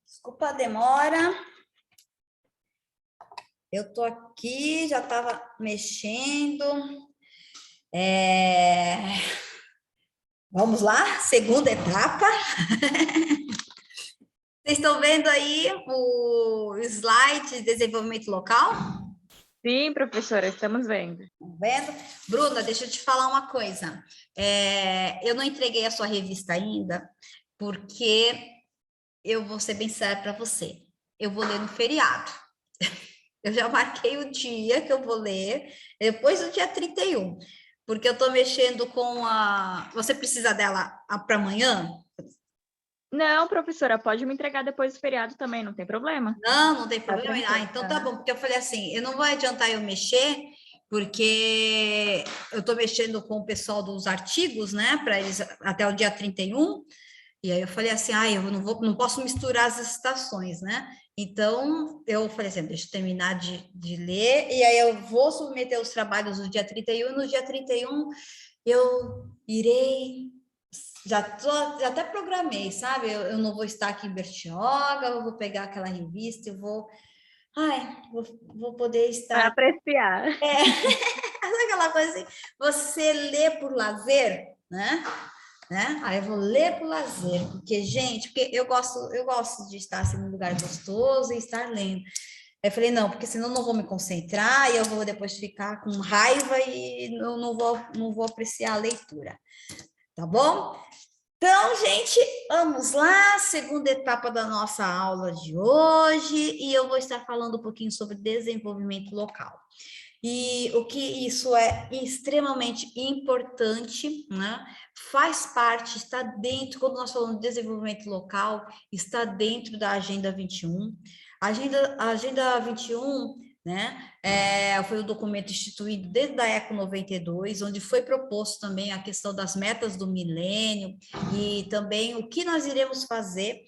Desculpa a demora. Eu tô aqui, já estava mexendo. Vamos lá, segunda etapa. Vocês estão vendo aí o slide de desenvolvimento local? Sim, professora, estamos vendo. Estão vendo? Bruna, deixa eu te falar uma coisa. Eu não entreguei a sua revista ainda, porque eu vou ser bem séria para você. Eu vou ler no feriado. Eu já marquei o dia que eu vou ler, depois do dia 31, porque eu estou mexendo com a... Você precisa dela para amanhã? Não, professora, pode me entregar depois do feriado também, não tem problema. Não tem Tá problema. tranquilo. Então tá bom, porque eu falei assim, eu não vou adiantar eu mexer, porque eu estou mexendo com o pessoal dos artigos, né, para eles até o dia 31. E aí eu falei assim, eu não posso misturar as estações, né? Então, eu falei assim, deixa eu terminar de ler, e aí eu vou submeter os trabalhos no dia 31, e no dia 31 eu irei, já até programei, sabe? Eu não vou estar aqui em Bertioga, eu vou pegar aquela revista, vou poder Vai estar... apreciar. Sabe aquela coisa assim, você lê por lazer, né? Aí eu vou ler por lazer, porque eu gosto de estar assim, num lugar gostoso e estar lendo. Aí eu falei, não, porque senão eu não vou me concentrar e eu vou depois ficar com raiva e eu não vou apreciar a leitura, tá bom? Então, gente, vamos lá, segunda etapa da nossa aula de hoje, e eu vou estar falando um pouquinho sobre desenvolvimento local. E o que isso é extremamente importante, né? Faz parte, está dentro, quando nós falamos de desenvolvimento local, está dentro da Agenda 21. A Agenda 21, né, foi o documento instituído desde a ECO 92, onde foi proposto também a questão das metas do milênio e também o que nós iremos fazer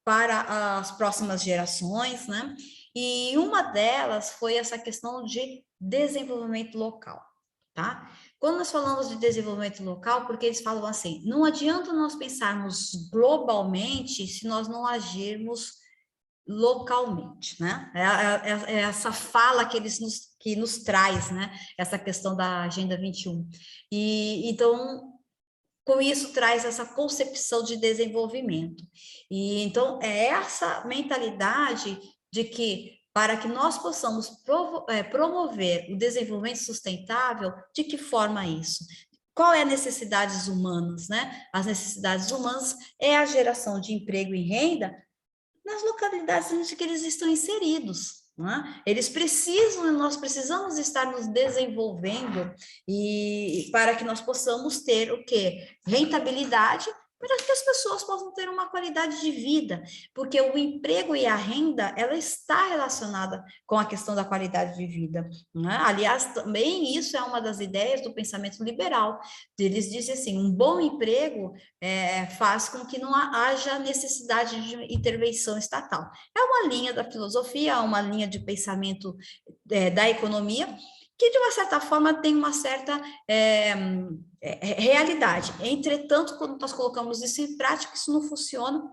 para as próximas gerações, né? E uma delas foi essa questão de desenvolvimento local, tá? Quando nós falamos de desenvolvimento local, porque eles falam assim, não adianta nós pensarmos globalmente se nós não agirmos localmente, né? É essa fala que nos traz, né? Essa questão da Agenda 21. E então, com isso traz essa concepção de desenvolvimento. E então é essa mentalidade de que para que nós possamos promover o desenvolvimento sustentável, de que forma isso? Qual é as necessidades humanas, né? As necessidades humanas é a geração de emprego e renda nas localidades em que eles estão inseridos. Eles precisam, nós precisamos estar nos desenvolvendo e para que nós possamos ter o quê? Rentabilidade para que as pessoas possam ter uma qualidade de vida, porque o emprego e a renda, ela está relacionada com a questão da qualidade de vida. Aliás, também isso é uma das ideias do pensamento liberal. Eles dizem assim, um bom emprego faz com que não haja necessidade de intervenção estatal. É uma linha da filosofia, uma linha de pensamento da economia, que de uma certa forma tem uma certa realidade. Entretanto, quando nós colocamos isso em prática, isso não funciona,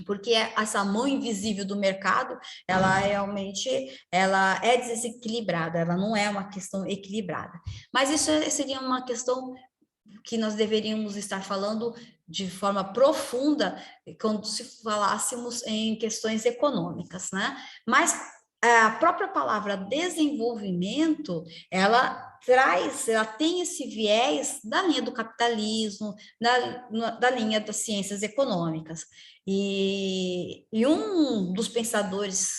porque essa mão invisível do mercado, ela realmente é desequilibrada, ela não é uma questão equilibrada. Mas isso seria uma questão que nós deveríamos estar falando de forma profunda quando se falássemos em questões econômicas, né? Mas a própria palavra desenvolvimento, ela tem esse viés da linha do capitalismo, da linha das ciências econômicas. E um dos pensadores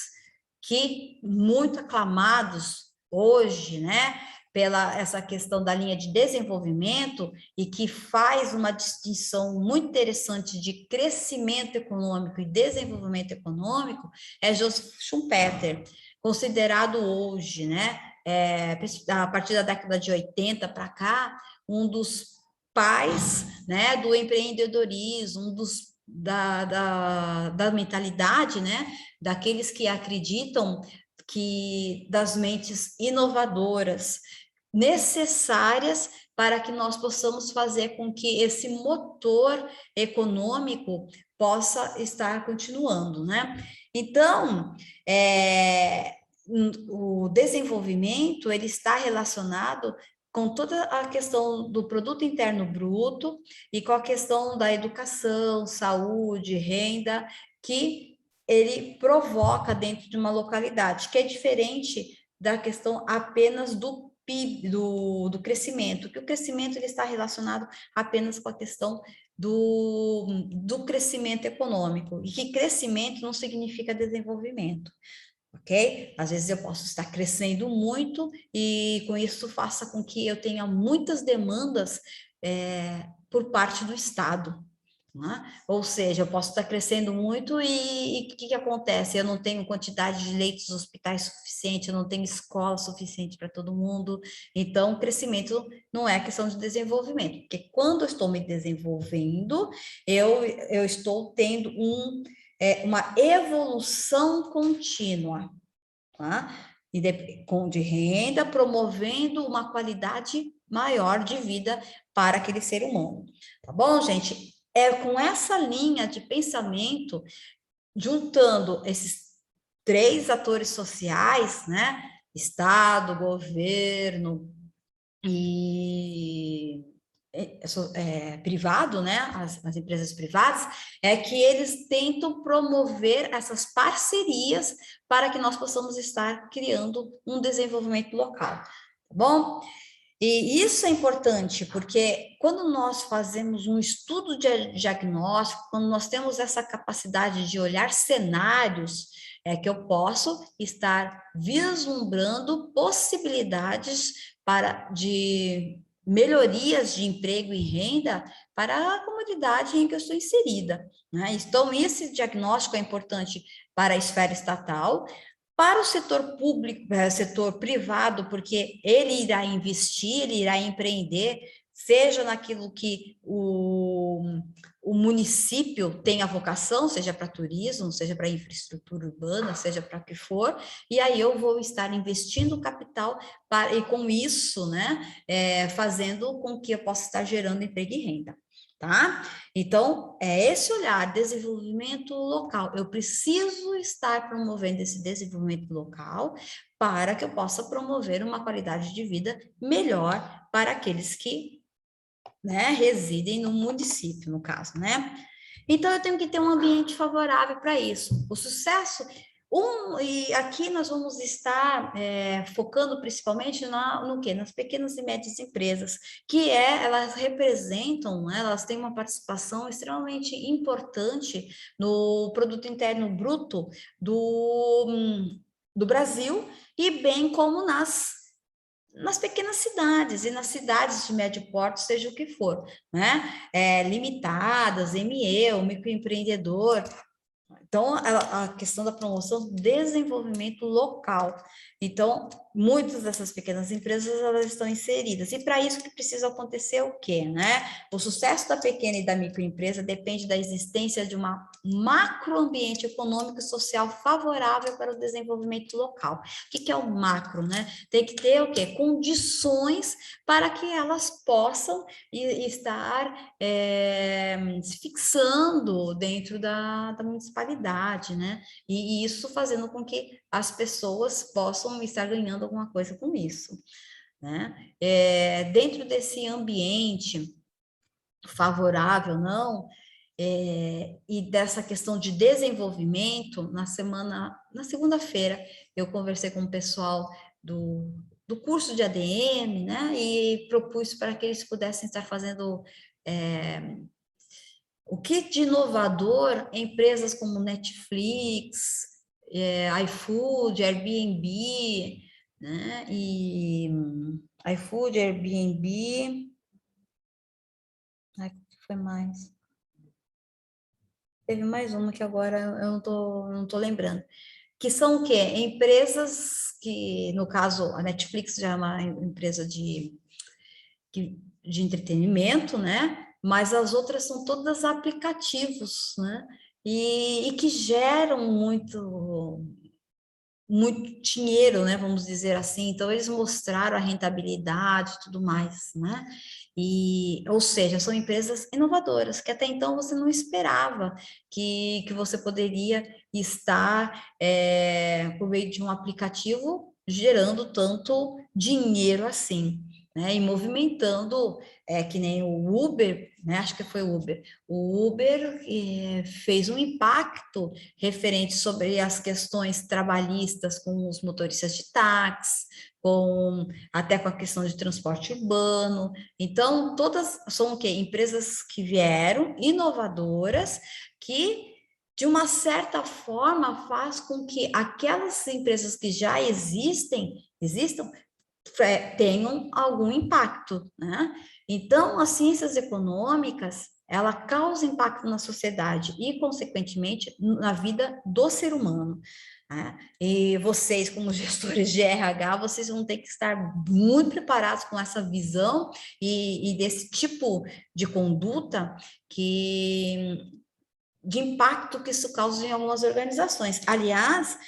que muito aclamados hoje, né, pela essa questão da linha de desenvolvimento e que faz uma distinção muito interessante de crescimento econômico e desenvolvimento econômico, é Joseph Schumpeter, considerado hoje, né, a partir da década de 80 para cá, um dos pais, né, do empreendedorismo, um dos da mentalidade, né, daqueles que acreditam que das mentes inovadoras, necessárias para que nós possamos fazer com que esse motor econômico possa estar continuando, né? Então, o desenvolvimento, ele está relacionado com toda a questão do produto interno bruto e com a questão da educação, saúde, renda, que ele provoca dentro de uma localidade, que é diferente da questão apenas do PIB, do crescimento, que o crescimento ele está relacionado apenas com a questão do crescimento econômico, e que crescimento não significa desenvolvimento. Ok? Às vezes eu posso estar crescendo muito e com isso faça com que eu tenha muitas demandas por parte do Estado. Né? Ou seja, eu posso estar crescendo muito e o que acontece? Eu não tenho quantidade de leitos de hospitais suficiente, eu não tenho escola suficiente para todo mundo. Então, crescimento não é questão de desenvolvimento, porque quando eu estou me desenvolvendo, eu estou tendo uma evolução contínua, tá? E de renda, promovendo uma qualidade maior de vida para aquele ser humano. Tá bom, gente? É com essa linha de pensamento, juntando esses três atores sociais, né? Estado, governo e privado, né, as empresas privadas, é que eles tentam promover essas parcerias para que nós possamos estar criando um desenvolvimento local, tá bom? E isso é importante, porque quando nós fazemos um estudo de diagnóstico, quando nós temos essa capacidade de olhar cenários, é que eu posso estar vislumbrando possibilidades de melhorias de emprego e renda para a comunidade em que eu estou inserida, né? Então, esse diagnóstico é importante para a esfera estatal, para o setor público, setor privado, porque ele irá investir, ele irá empreender, seja naquilo que o município tem a vocação, seja para turismo, seja para infraestrutura urbana, seja para o que for, e aí eu vou estar investindo capital e com isso, né, fazendo com que eu possa estar gerando emprego e renda. Tá? Então, é esse olhar, desenvolvimento local. Eu preciso estar promovendo esse desenvolvimento local para que eu possa promover uma qualidade de vida melhor para aqueles que, né, residem no município, no caso, né? Então, eu tenho que ter um ambiente favorável para isso. O sucesso, e aqui nós vamos estar focando principalmente no quê? Nas pequenas e médias empresas, elas representam, né, elas têm uma participação extremamente importante no produto interno bruto do Brasil, e bem como nas pequenas cidades e nas cidades de médio porte, seja o que for, né? Limitadas, ME, o microempreendedor. Então, a questão da promoção do desenvolvimento local. Então, muitas dessas pequenas empresas, elas estão inseridas. E para isso que precisa acontecer o quê, né? O sucesso da pequena e da microempresa depende da existência de uma macroambiente econômico e social favorável para o desenvolvimento local. O que é o macro, né? Tem que ter o quê? Condições para que elas possam estar se fixando dentro da municipalidade, né? E isso fazendo com que as pessoas possam estar ganhando alguma coisa com isso, né? Dentro desse ambiente favorável, não, e dessa questão de desenvolvimento, na segunda-feira, eu conversei com o pessoal do curso de ADM, né, e propus para que eles pudessem estar fazendo o que de inovador empresas como Netflix, iFood, Airbnb, né, e iFood, Airbnb, ai, o que foi mais? Teve mais uma que agora eu não tô lembrando. Que são o quê? Empresas que, no caso, a Netflix já é uma empresa de entretenimento, né? Mas as outras são todas aplicativos, né? E que geram muito dinheiro, né, vamos dizer assim, então eles mostraram a rentabilidade e tudo mais, né, ou seja, são empresas inovadoras, que até então você não esperava que você poderia estar, por meio de um aplicativo, gerando tanto dinheiro assim, né, e movimentando, que nem o Uber, né, acho que foi o Uber fez um impacto referente sobre as questões trabalhistas com os motoristas de táxi, até com a questão de transporte urbano. Então, todas são o quê? Empresas que vieram, inovadoras, que de uma certa forma faz com que aquelas empresas que já existam, tenham algum impacto, né? Então, as ciências econômicas, ela causa impacto na sociedade e, consequentemente, na vida do ser humano, né? E vocês, como gestores de RH, vocês vão ter que estar muito preparados com essa visão e desse tipo de conduta de impacto que isso causa em algumas organizações. Aliás,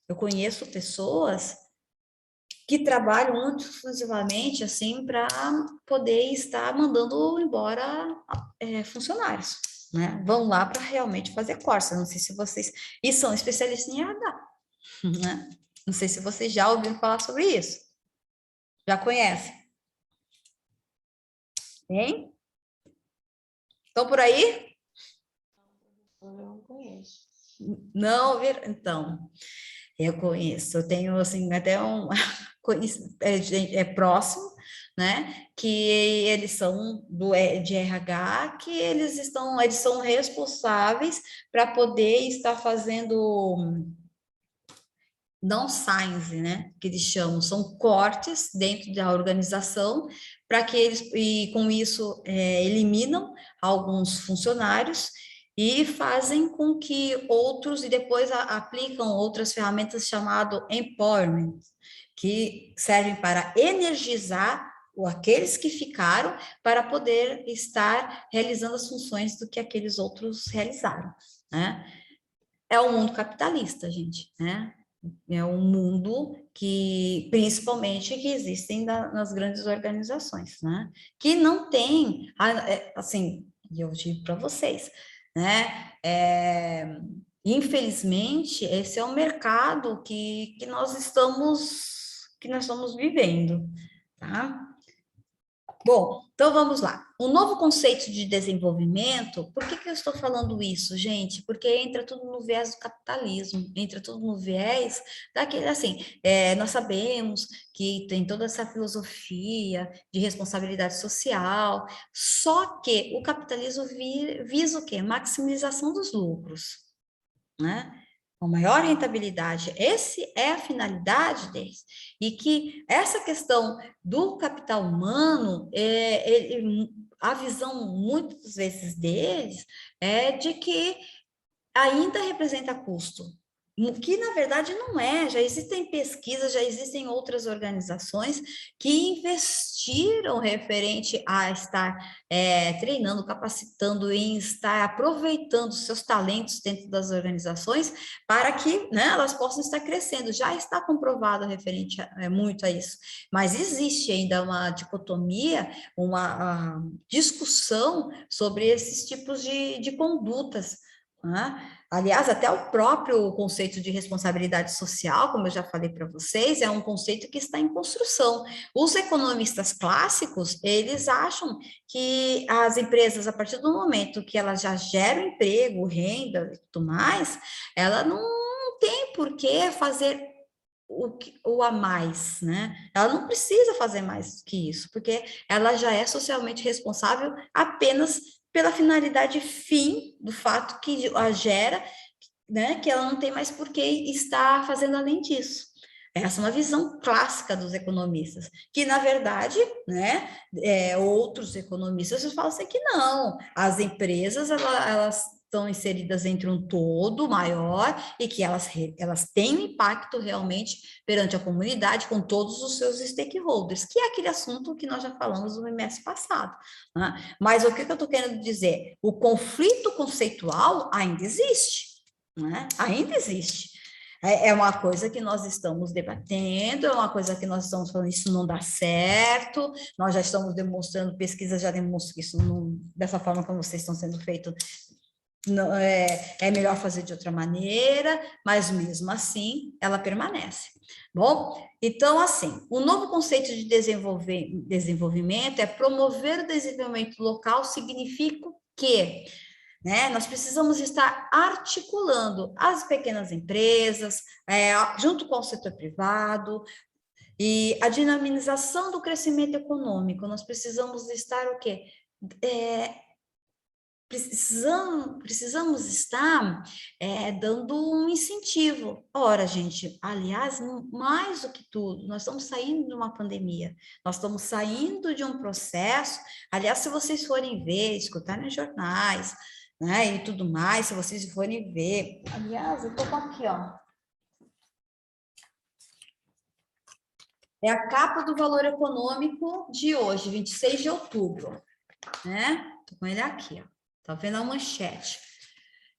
eu conheço pessoas que trabalham muito exclusivamente assim para poder estar mandando embora funcionários, né? Vão lá para realmente fazer corte. Não sei se vocês e são especialistas em RH, né? Não sei se vocês já ouviram falar sobre isso. Já conhecem? Hein? Estão por aí? Eu não conheço. Não ouviram? Então, eu conheço. Eu tenho assim até próximo, né? Que eles são de RH, que eles são responsáveis para poder estar fazendo downsizing, né? Que eles chamam, são cortes dentro da organização para que eles e com isso eliminam alguns funcionários e fazem com que outros e depois aplicam outras ferramentas chamado empowerment, que servem para energizar aqueles que ficaram para poder estar realizando as funções do que aqueles outros realizaram, né? É o mundo capitalista, gente, né? É um mundo que, principalmente, que existem nas grandes organizações, né? Que não tem, assim, e eu digo para vocês, né? Infelizmente, esse é o mercado que nós estamos vivendo, tá? Bom, então vamos lá. O novo conceito de desenvolvimento, por que eu estou falando isso, gente? Porque entra tudo no viés do capitalismo, entra tudo no viés daquele, assim, nós sabemos que tem toda essa filosofia de responsabilidade social, só que o capitalismo visa o quê? Maximização dos lucros, né? Com maior rentabilidade. Essa é a finalidade deles. E que essa questão do capital humano, a visão muitas vezes deles é de que ainda representa custo, que na verdade não é, já existem pesquisas, já existem outras organizações que investiram referente a estar treinando, capacitando, em estar aproveitando seus talentos dentro das organizações para que, né, elas possam estar crescendo, já está comprovado referente muito a isso, mas existe ainda uma dicotomia, uma discussão sobre esses tipos de condutas, né? Aliás, até o próprio conceito de responsabilidade social, como eu já falei para vocês, é um conceito que está em construção. Os economistas clássicos, eles acham que as empresas, a partir do momento que elas já geram emprego, renda e tudo mais, ela não tem por que fazer o a mais, né? Ela não precisa fazer mais que isso, porque ela já é socialmente responsável apenas pela finalidade fim do fato que a gera, né? Que ela não tem mais por que estar fazendo além disso. Essa é uma visão clássica dos economistas, que na verdade, né, outros economistas falam assim que não, as empresas elas estão inseridas entre um todo maior e que elas têm um impacto realmente perante a comunidade com todos os seus stakeholders, que é aquele assunto que nós já falamos no mês passado, né? Mas o que eu estou querendo dizer? O conflito conceitual ainda existe, né? Ainda existe. É uma coisa que nós estamos debatendo, é uma coisa que nós estamos falando, isso não dá certo, nós já estamos demonstrando, pesquisa já demonstra que isso não, dessa forma como vocês estão sendo feitos, não, é melhor fazer de outra maneira, mas mesmo assim ela permanece. Bom, então assim, o novo conceito de desenvolvimento é promover o desenvolvimento local, significa que, né, nós precisamos estar articulando as pequenas empresas, junto com o setor privado, e a dinamização do crescimento econômico. Nós precisamos estar o quê? Precisamos estar dando um incentivo. Ora, gente, aliás, mais do que tudo, nós estamos saindo de uma pandemia, nós estamos saindo de um processo. Aliás, se vocês forem ver, escutar nos jornais, né, e tudo mais, se vocês forem ver, aliás, eu estou com aqui, ó. É a capa do Valor Econômico de hoje, 26 de outubro, né? Estou com ele aqui, ó. Tá vendo a manchete?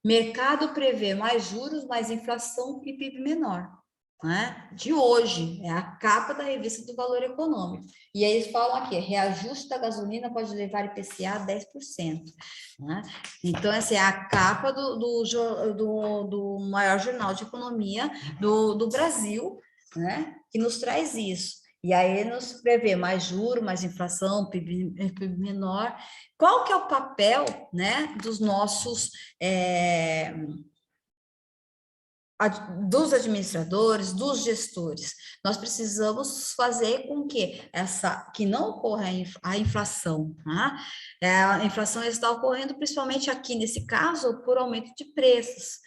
Mercado prevê mais juros, mais inflação e PIB menor, né? De hoje, é a capa da revista do Valor Econômico. E aí eles falam aqui, reajuste da gasolina pode levar IPCA a 10%. Né? Então, essa é a capa do maior jornal de economia do Brasil, né? Que nos traz isso. E aí nos prevê mais juros, mais inflação, PIB menor. Qual que é o papel, né, dos nossos dos administradores, dos gestores? Nós precisamos fazer com que não ocorra a inflação, tá? A inflação está ocorrendo principalmente aqui nesse caso por aumento de preços.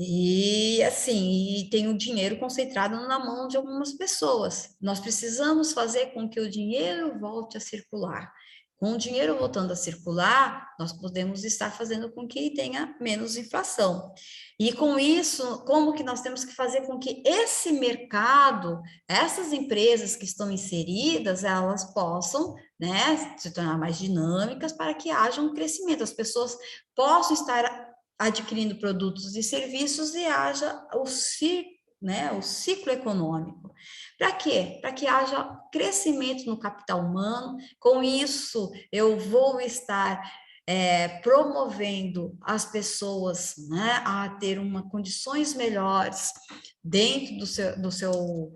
E assim, tem o dinheiro concentrado na mão de algumas pessoas. Nós precisamos fazer com que o dinheiro volte a circular. Com o dinheiro voltando a circular, nós podemos estar fazendo com que tenha menos inflação. E com isso, como que nós temos que fazer com que esse mercado, essas empresas que estão inseridas, elas possam, né, se tornar mais dinâmicas para que haja um crescimento, as pessoas possam estar adquirindo produtos e serviços e haja o ciclo econômico. Para quê? Para que haja crescimento no capital humano. Com isso, eu vou estar promovendo as pessoas, né, a ter condições melhores dentro do seu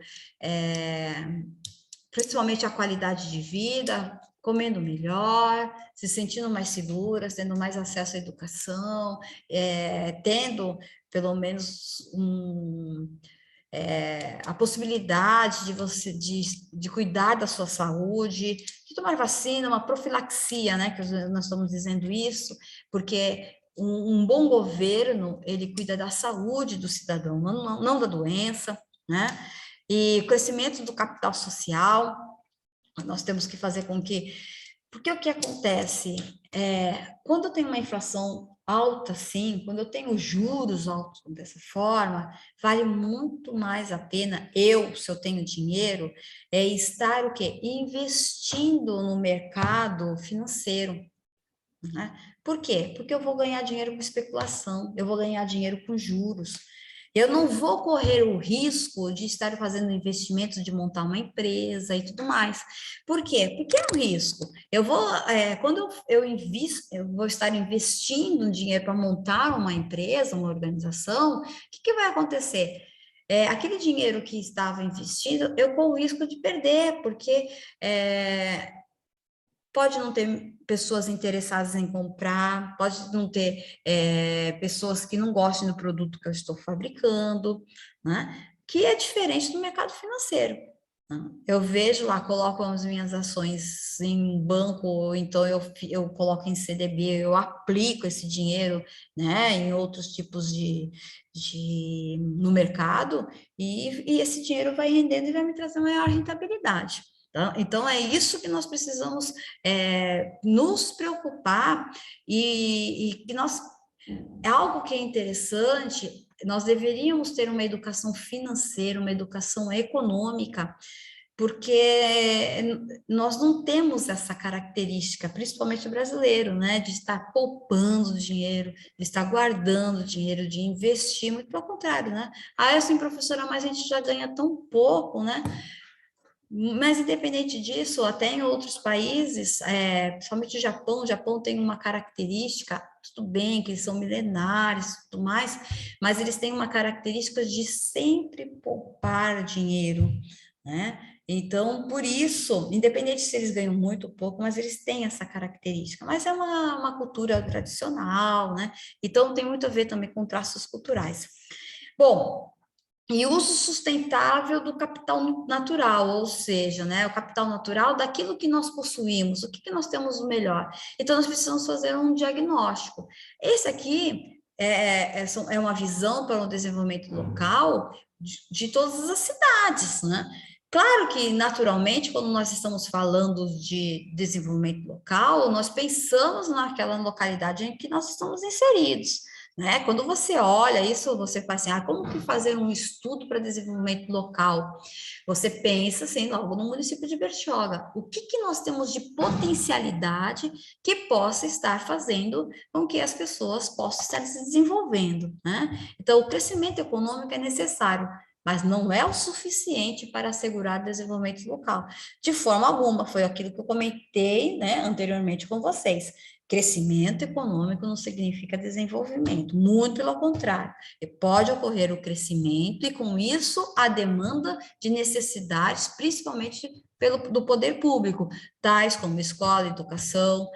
principalmente a qualidade de vida, comendo melhor, se sentindo mais seguras, tendo mais acesso à educação, tendo pelo menos a possibilidade de você de cuidar da sua saúde, de tomar vacina, uma profilaxia, né? Que nós estamos dizendo isso, porque um bom governo ele cuida da saúde do cidadão, não da doença, né? E o crescimento do capital social, nós temos que fazer com que... Porque o que acontece? Quando eu tenho uma inflação alta, assim, quando eu tenho juros altos dessa forma, vale muito mais a pena se eu tenho dinheiro, estar o quê? Investindo no mercado financeiro. Né? Por quê? Porque eu vou ganhar dinheiro com especulação, eu vou ganhar dinheiro com juros. Eu não vou correr o risco de estar fazendo investimentos, de montar uma empresa e tudo mais. Por quê? Porque é um risco. Quando eu invisto, eu vou estar investindo dinheiro para montar uma empresa, uma organização, o que vai acontecer? Aquele dinheiro que estava investido, eu corro o risco de perder, porque pode não ter pessoas interessadas em comprar, pode não ter pessoas que não gostem do produto que eu estou fabricando, né? Que é diferente do mercado financeiro. Né? Eu vejo lá, coloco as minhas ações em banco, ou então eu coloco em CDB, eu aplico esse dinheiro, né, em outros tipos no mercado, e esse dinheiro vai rendendo e vai me trazer maior rentabilidade. Então, é isso que nós precisamos nos preocupar e que é algo que é interessante, nós deveríamos ter uma educação financeira, uma educação econômica porque nós não temos essa característica, principalmente o brasileiro, né, de estar poupando dinheiro, de estar guardando dinheiro, de investir, muito pelo contrário, né? Ah, eu sou professora, mas a gente já ganha tão pouco, né? Mas, independente disso, até em outros países, principalmente o Japão tem uma característica, tudo bem que eles são milenares e tudo mais, mas eles têm uma característica de sempre poupar dinheiro, né? Então, por isso, independente se eles ganham muito ou pouco, mas eles têm essa característica. Mas é uma cultura tradicional, né? Então, tem muito a ver também com traços culturais. Bom, e uso sustentável do capital natural, ou seja, né, o capital natural daquilo que nós possuímos, o que, que nós temos o melhor. Então, nós precisamos fazer um diagnóstico. Esse aqui é uma visão para o desenvolvimento local de todas as cidades, né? Claro que, naturalmente, quando nós estamos falando de desenvolvimento local, nós pensamos naquela localidade em que nós estamos inseridos, né? Quando você olha isso, você fala assim, como que fazer um estudo para desenvolvimento local? Você pensa assim, logo no município de Bertioga, o que que nós temos de potencialidade que possa estar fazendo com que as pessoas possam estar se desenvolvendo, né? Então, o crescimento econômico é necessário, mas não é o suficiente para assegurar o desenvolvimento local. De forma alguma, foi aquilo que eu comentei, né, anteriormente com vocês. Crescimento econômico não significa desenvolvimento, muito pelo contrário. E pode ocorrer o crescimento e, com isso, a demanda de necessidades, principalmente do poder público, tais como escola, educação,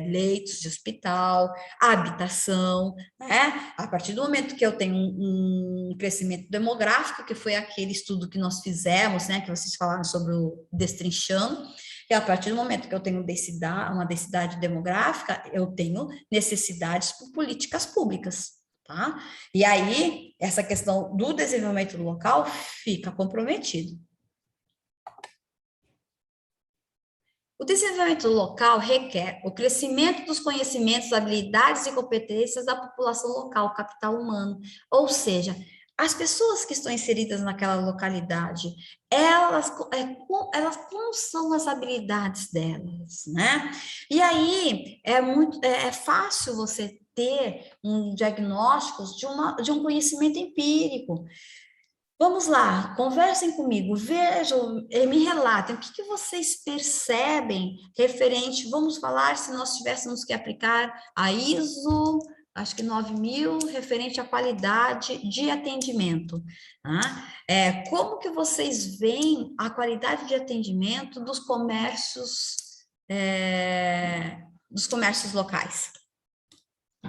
leitos de hospital, habitação, né? A partir do momento que eu tenho um crescimento demográfico, que foi aquele estudo que nós fizemos, né, que vocês falaram sobre o Destrinchando, e a partir do momento que eu tenho uma densidade demográfica, eu tenho necessidades por políticas públicas, tá? E aí, essa questão do desenvolvimento local fica comprometido. O desenvolvimento local requer o crescimento dos conhecimentos, habilidades e competências da população local, capital humano, ou seja, as pessoas que estão inseridas naquela localidade, elas como são as habilidades delas, né? E aí é fácil você ter um diagnóstico de um conhecimento empírico. Vamos lá, conversem comigo, vejam, me relatem o que vocês percebem referente, vamos falar se nós tivéssemos que aplicar a ISO, acho que 9000, referente à qualidade de atendimento. Tá? Como que vocês veem a qualidade de atendimento dos comércios locais?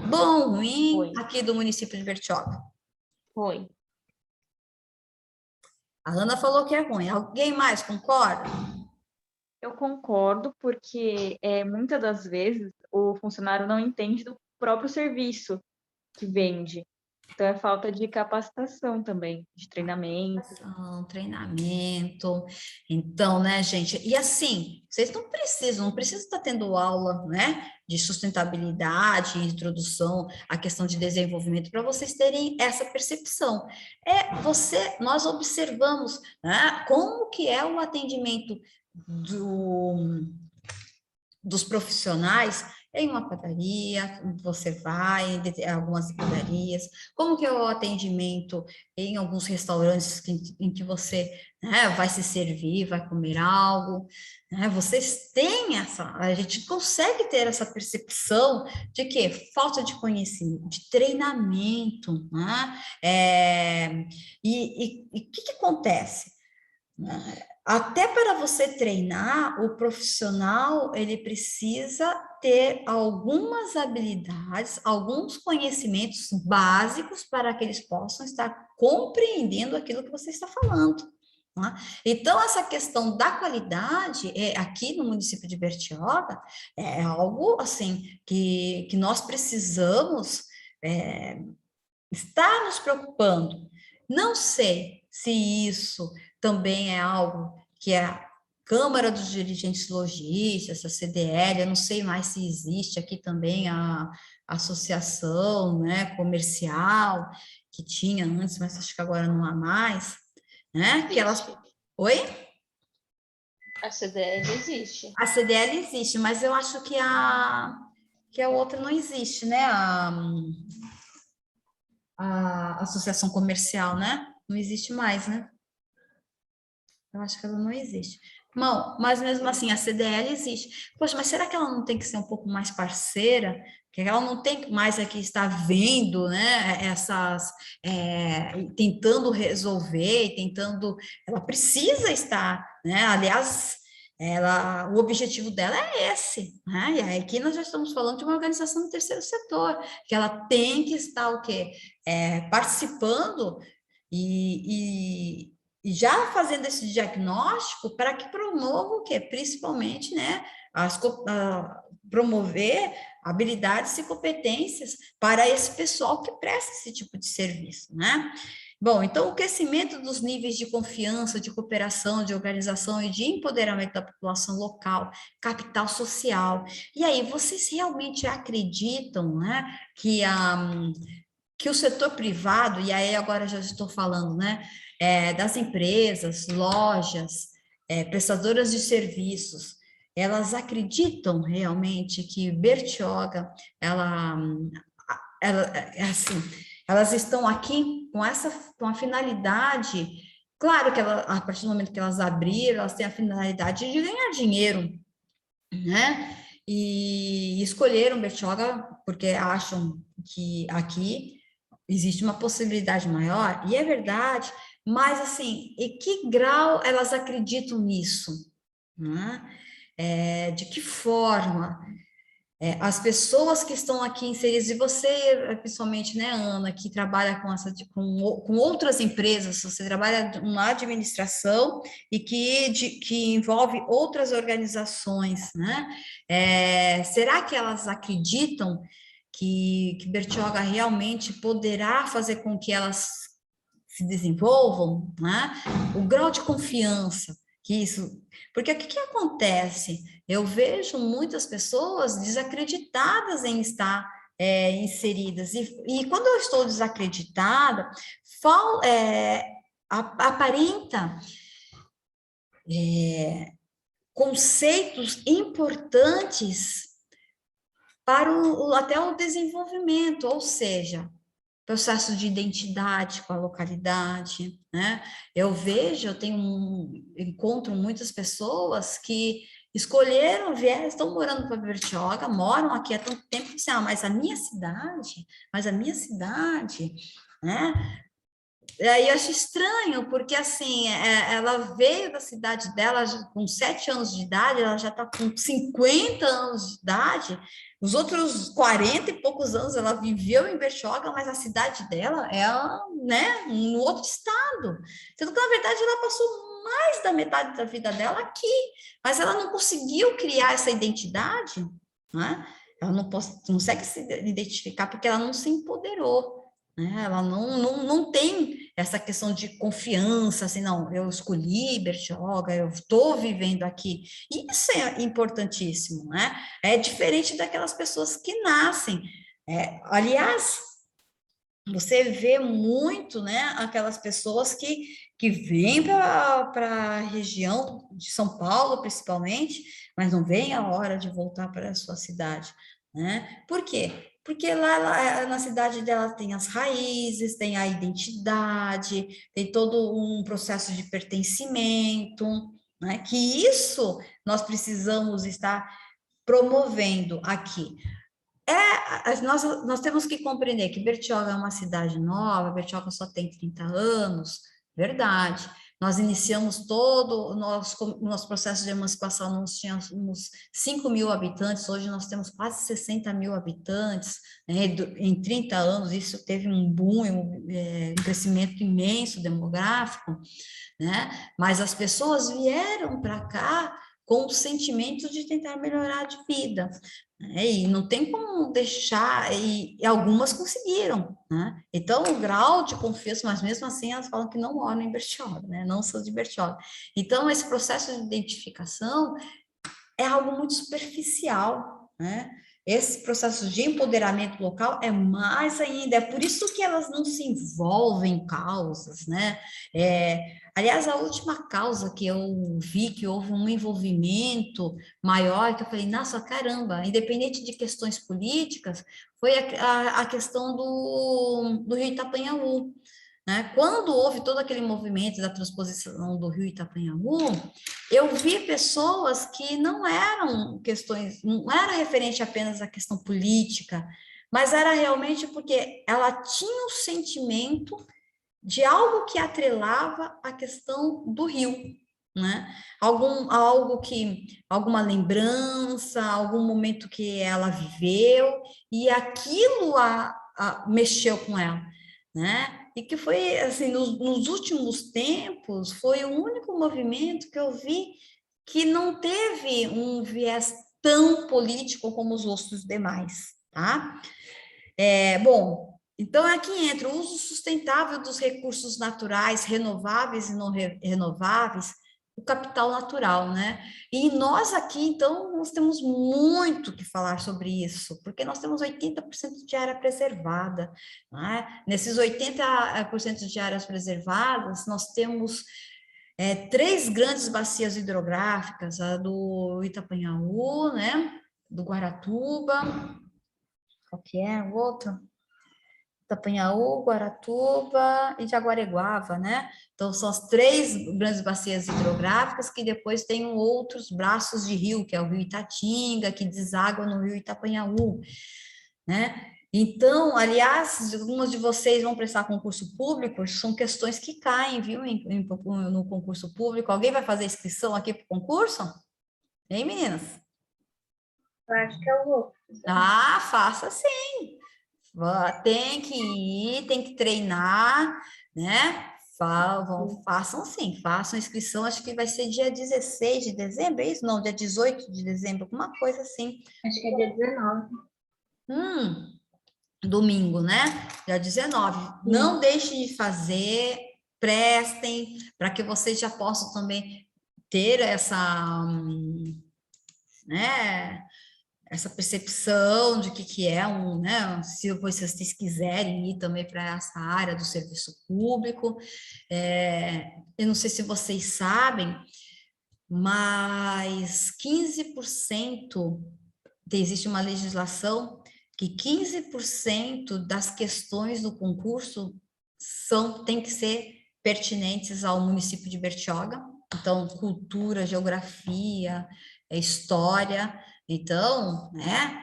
Bom, ruim, aqui do município de Bertioga. Foi. A Ana falou que é ruim. Alguém mais concorda? Eu concordo, porque muitas das vezes o funcionário não entende do próprio serviço que vende. Então, é falta de capacitação também, de treinamento. Treinamento. Então, né, gente? E assim, vocês não precisam estar tendo aula, né, de sustentabilidade, introdução à questão de desenvolvimento, para vocês terem essa percepção. Nós observamos, né, como que é o atendimento dos profissionais em uma padaria, você vai em algumas padarias, como que é o atendimento em alguns restaurantes em que você, né, vai se servir, vai comer algo, né, vocês têm a gente consegue ter essa percepção de que falta de conhecimento, de treinamento, né, e o que acontece? Até para você treinar, o profissional, ele precisa ter algumas habilidades, alguns conhecimentos básicos para que eles possam estar compreendendo aquilo que você está falando. Tá? Então, essa questão da qualidade, aqui no município de Bertioga, é algo assim que nós precisamos estar nos preocupando. Não sei se isso também é algo que a Câmara dos Dirigentes Lojistas, a CDL, eu não sei mais se existe aqui também a associação, né, comercial, que tinha antes, mas acho que agora não há mais, né, que elas... Oi? A CDL existe. A CDL existe, mas eu acho que a outra não existe, né? A associação comercial, né? Não existe mais, né? Eu acho que ela não existe. Não, mas mesmo assim, a CDL existe. Poxa, mas será que ela não tem que ser um pouco mais parceira? Que ela não tem mais aqui estar vendo, né, tentando resolver, tentando, ela precisa estar, né, aliás, o objetivo dela é esse, né, e aí aqui nós já estamos falando de uma organização do terceiro setor, que ela tem que estar o quê? Participando e já fazendo esse diagnóstico para que promova o quê? Principalmente, né, promover habilidades e competências para esse pessoal que presta esse tipo de serviço, né? Bom, então o crescimento dos níveis de confiança, de cooperação, de organização e de empoderamento da população local, capital social. E aí, vocês realmente acreditam, né, que o setor privado, e aí agora já estou falando, né, das empresas, lojas, prestadoras de serviços, elas acreditam realmente que Bertioga, assim, elas estão aqui com a finalidade, claro que a partir do momento que elas abriram, elas têm a finalidade de ganhar dinheiro, né? E escolheram Bertioga porque acham que aqui existe uma possibilidade maior, e é verdade, mas assim, em que grau elas acreditam nisso? Né? De que forma? As pessoas que estão aqui inseridas, e você, principalmente, né, Ana, que trabalha com outras empresas, você trabalha na administração e que envolve outras organizações, né? Será que elas acreditam que Bertioga realmente poderá fazer com que elas se desenvolvam, né? O grau de confiança que isso... Porque o que acontece? Eu vejo muitas pessoas desacreditadas em estar inseridas. E quando eu estou desacreditada, aparenta conceitos importantes para até o desenvolvimento, ou seja, processo de identidade com a localidade, né? Encontro muitas pessoas que escolheram, estão morando para Bertioga, moram aqui há tanto tempo, assim, mas a minha cidade, né? Aí eu acho estranho, porque assim, ela veio da cidade dela com 7 anos de idade, ela já está com 50 anos de idade, os outros 40 e poucos anos ela viveu em Bertioga, mas a cidade dela é, né, no outro estado. Sendo que, na verdade, ela passou mais da metade da vida dela aqui, mas ela não conseguiu criar essa identidade, né? Ela não consegue se identificar porque ela não se empoderou, né? Ela não tem essa questão de confiança, assim, não, eu escolhi Bertioga, eu estou vivendo aqui. Isso é importantíssimo, né? É diferente daquelas pessoas que nascem. Aliás, você vê muito, né, aquelas pessoas que vêm para a região de São Paulo, principalmente, mas não vem a hora de voltar para a sua cidade, né? Por quê? Porque lá na cidade dela tem as raízes, tem a identidade, tem todo um processo de pertencimento, né? Que isso nós precisamos estar promovendo aqui. Nós temos que compreender que Bertioga é uma cidade nova, Bertioga só tem 30 anos, verdade. Nós iniciamos todo o nosso processo de emancipação, nós tínhamos 5 mil habitantes, hoje nós temos quase 60 mil habitantes, né? Em 30 anos, isso teve um boom, um crescimento imenso demográfico, né? Mas as pessoas vieram para cá com o sentimento de tentar melhorar de vida, né? E não tem como deixar, e algumas conseguiram, né? Então, o grau de confiança, mas mesmo assim elas falam que não moram em Bertioga, né? Não são de Bertioga. Então, esse processo de identificação é algo muito superficial, né? esse processo de empoderamento local é mais ainda, é por isso que elas não se envolvem em causas, né? Aliás, a última causa que eu vi que houve um envolvimento maior, que eu falei, nossa, caramba, independente de questões políticas, foi a questão do Rio Itapanhaú, né? Quando houve todo aquele movimento da transposição do Rio Itapanhaú, eu vi pessoas que não eram questões, não era referente apenas à questão política, mas era realmente porque ela tinha o sentimento de algo que atrelava a questão do rio, né? Alguma lembrança, algum momento que ela viveu, e aquilo mexeu com ela, né? E que foi, assim, nos últimos tempos, foi o único movimento que eu vi que não teve um viés tão político como os outros demais, tá? Bom, então aqui entra o uso sustentável dos recursos naturais, renováveis e não renováveis, o capital natural, né? E nós aqui, então, nós temos muito que falar sobre isso, porque nós temos 80% de área preservada, né? Nesses 80% de áreas preservadas, nós temos 3 grandes bacias hidrográficas, a do Itapanhaú, né? Do Guaratuba, qual que é o outro? Itapanhaú, Guaratuba e Jaguareguava, né? Então, são as 3 grandes bacias hidrográficas que depois tem outros braços de rio, que é o rio Itatinga, que deságua no rio Itapanhaú, né? Então, aliás, algumas de vocês vão prestar concurso público, são questões que caem, viu, no concurso público. Alguém vai fazer inscrição aqui para o concurso? Hein, meninas? Eu acho que eu vou. Ah, faça sim. Tem que ir, tem que treinar, né? Façam sim, façam inscrição, acho que vai ser dia 16 de dezembro, é isso? Não, dia 18 de dezembro, alguma coisa assim. Acho que é dia 19. Domingo, né? Dia 19. Não deixem de fazer, prestem, para que vocês já possam também ter né, essa percepção de que é né, se vocês quiserem ir também para essa área do serviço público. Eu não sei se vocês sabem, mas 15%, existe uma legislação que 15% das questões do concurso tem que ser pertinentes ao município de Bertioga, então, cultura, geografia, história, então, né?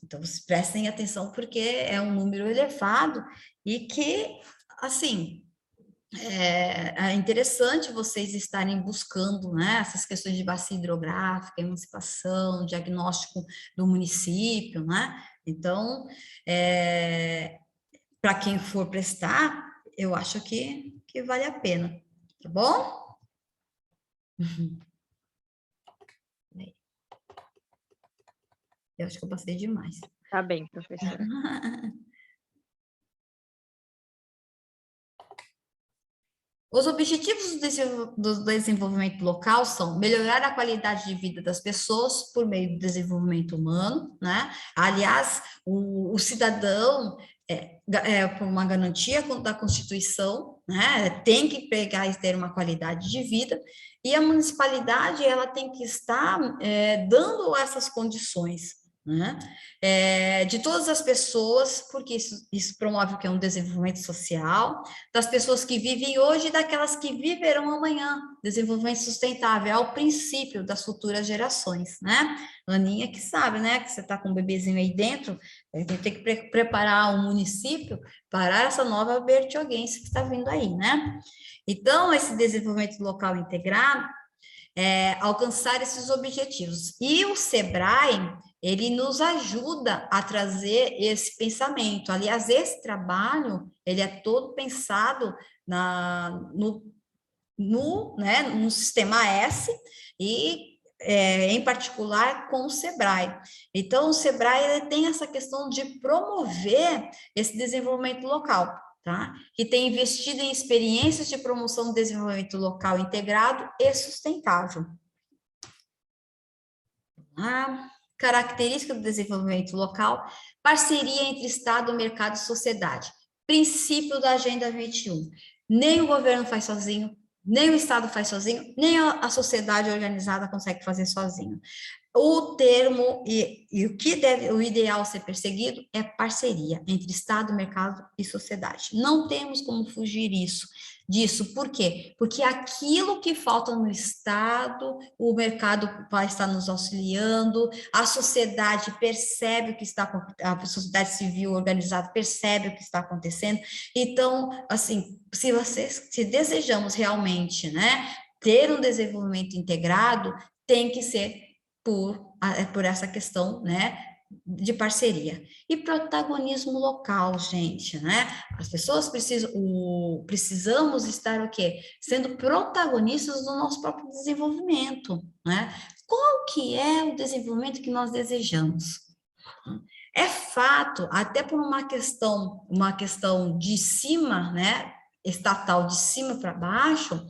Então, vocês prestem atenção porque é um número elevado e que, assim, é interessante vocês estarem buscando, né, essas questões de bacia hidrográfica, emancipação, diagnóstico do município, né? Então, para quem for prestar, eu acho que vale a pena, tá bom? Eu acho que eu passei demais. Tá bem, professora. Os objetivos do desenvolvimento local são melhorar a qualidade de vida das pessoas por meio do desenvolvimento humano, né? Aliás, o cidadão, por uma garantia da Constituição, né? Tem que pegar e ter uma qualidade de vida, e a municipalidade, ela tem que estar dando essas condições, né? De todas as pessoas, porque isso promove o que é um desenvolvimento social, das pessoas que vivem hoje e daquelas que viverão amanhã. Desenvolvimento sustentável é o princípio das futuras gerações, né? Aninha que sabe, né? Que você está com um bebezinho aí dentro, a gente tem que preparar o município para essa nova bertioguense que está vindo aí, né? Então, esse desenvolvimento local integrado alcançar esses objetivos. E o SEBRAE, ele nos ajuda a trazer esse pensamento. Aliás, esse trabalho, ele é todo pensado no sistema S e, em particular, com o SEBRAE. Então, o SEBRAE ele tem essa questão de promover esse desenvolvimento local, tá? Que tem investido em experiências de promoção do desenvolvimento local integrado e sustentável. característica do desenvolvimento local, parceria entre Estado, mercado e sociedade. Princípio da Agenda 21. Nem o governo faz sozinho, nem o Estado faz sozinho, nem a sociedade organizada consegue fazer sozinho. O termo e o que deve, o ideal ser perseguido é parceria entre Estado, mercado e sociedade. Não temos como fugir disso. Por quê? Porque aquilo que falta no Estado, o mercado vai estar nos auxiliando, a sociedade percebe o que está, a sociedade civil organizada percebe o que está acontecendo. Então, assim, se desejamos realmente, né, ter um desenvolvimento integrado, tem que ser por essa questão, né, de parceria. E protagonismo local, gente, né? As pessoas precisamos estar o quê? Sendo protagonistas do nosso próprio desenvolvimento, né? Qual que é o desenvolvimento que nós desejamos? É fato, até por uma questão de cima, né? Estatal de cima para baixo,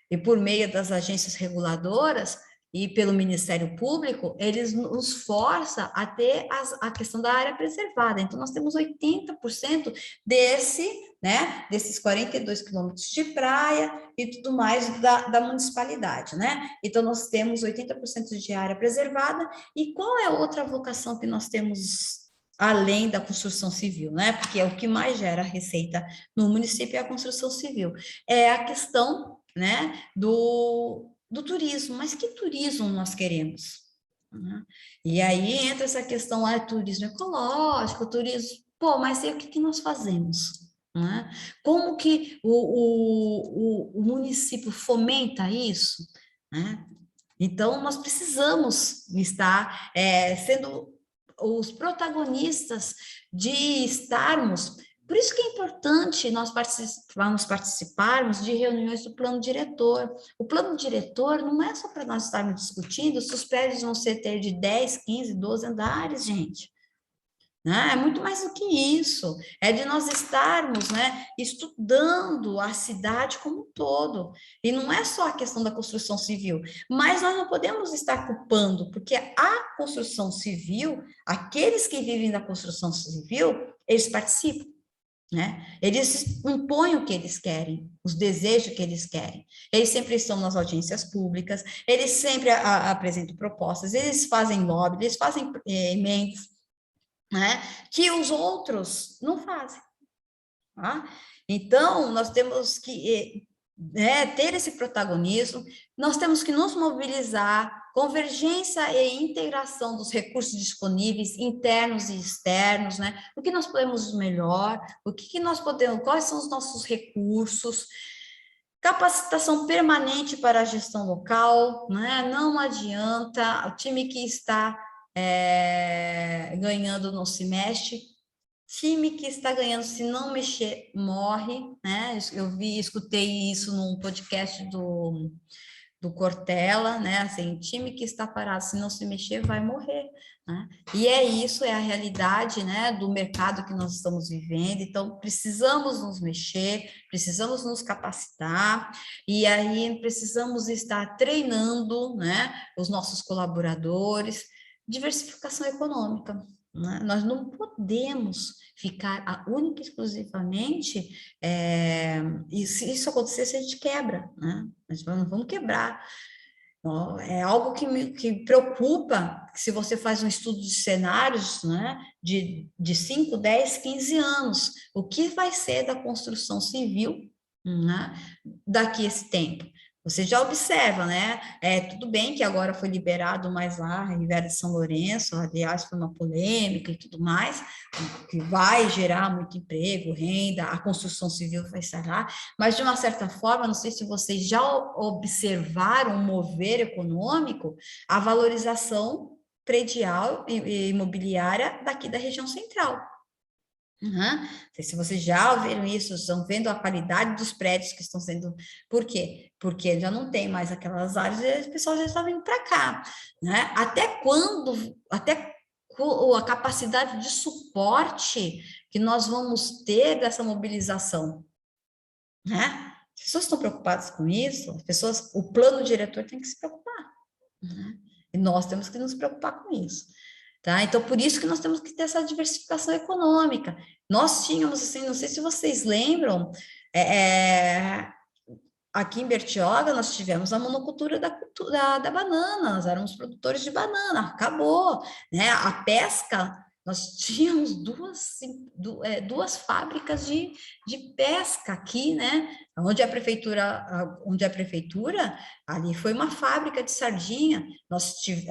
e por meio das agências reguladoras e pelo Ministério Público, eles nos forçam a ter a questão da área preservada. Então, nós temos 80% desses 42 quilômetros de praia e tudo mais da municipalidade, né? Então, nós temos 80% de área preservada. E qual é a outra vocação que nós temos além da construção civil, né? Porque é o que mais gera receita no município é a construção civil. É a questão, né, do turismo. Mas que turismo nós queremos? E aí entra essa questão, turismo ecológico, turismo... Pô, mas e o que nós fazemos? Né? Como que o município fomenta isso? Né? Então, nós precisamos estar sendo os protagonistas de estarmos. Por isso que é importante nós participarmos de reuniões do plano diretor. O plano diretor não é só para nós estarmos discutindo se os prédios vão ter de 10, 15, 12 andares, gente. Né? É muito mais do que isso, é de nós estarmos, né, estudando a cidade como um todo, e não é só a questão da construção civil, mas nós não podemos estar culpando, porque a construção civil, aqueles que vivem da construção civil, eles participam, né? Eles impõem o que eles querem, os desejos que eles querem. Eles sempre estão nas audiências públicas, eles sempre apresentam propostas, eles fazem lobby, eles fazem emendas, né, que os outros não fazem. Tá? Então, nós temos que ter esse protagonismo, nós temos que nos mobilizar, convergência e integração dos recursos disponíveis, internos e externos, né? O que nós podemos melhor, nós podemos, quais são os nossos recursos, capacitação permanente para a gestão local, né? Não adianta, o time que está ganhando não se mexe, time que está ganhando, se não mexer, morre, né? Escutei isso num podcast do Cortella, né? Assim, time que está parado, se não se mexer, vai morrer, né? E isso é a realidade, né, do mercado que nós estamos vivendo. Então, precisamos nos mexer, precisamos nos capacitar, e aí precisamos estar treinando, né, os nossos colaboradores, diversificação econômica, né? Nós não podemos ficar única e exclusivamente, e se isso acontecer, a gente quebra, né? Nós vamos quebrar. É algo que preocupa, se você faz um estudo de cenários, né, de 5, 10, 15 anos, o que vai ser da construção civil, né, daqui a esse tempo? Você já observa, né? Tudo bem que agora foi liberado mais lá, a Riviera de São Lourenço, aliás, foi uma polêmica e tudo mais, que vai gerar muito emprego, renda, a construção civil vai estar lá, mas de uma certa forma, não sei se vocês já observaram o mover econômico, a valorização predial e imobiliária daqui da região central. Não sei se vocês já viram isso, estão vendo a qualidade dos prédios que estão sendo... Por quê? Porque já não tem mais aquelas áreas e o pessoal já está vindo para cá, né? Até a capacidade de suporte que nós vamos ter dessa mobilização, né? As pessoas estão preocupadas com isso, o plano diretor tem que se preocupar, né? E nós temos que nos preocupar com isso. Tá? Então, por isso que nós temos que ter essa diversificação econômica. Nós tínhamos, assim, não sei se vocês lembram, aqui em Bertioga, nós tivemos a monocultura da banana, nós éramos produtores de banana, acabou, né? A pesca, nós tínhamos duas fábricas de pesca aqui, né? Onde a prefeitura, ali foi uma fábrica de sardinha,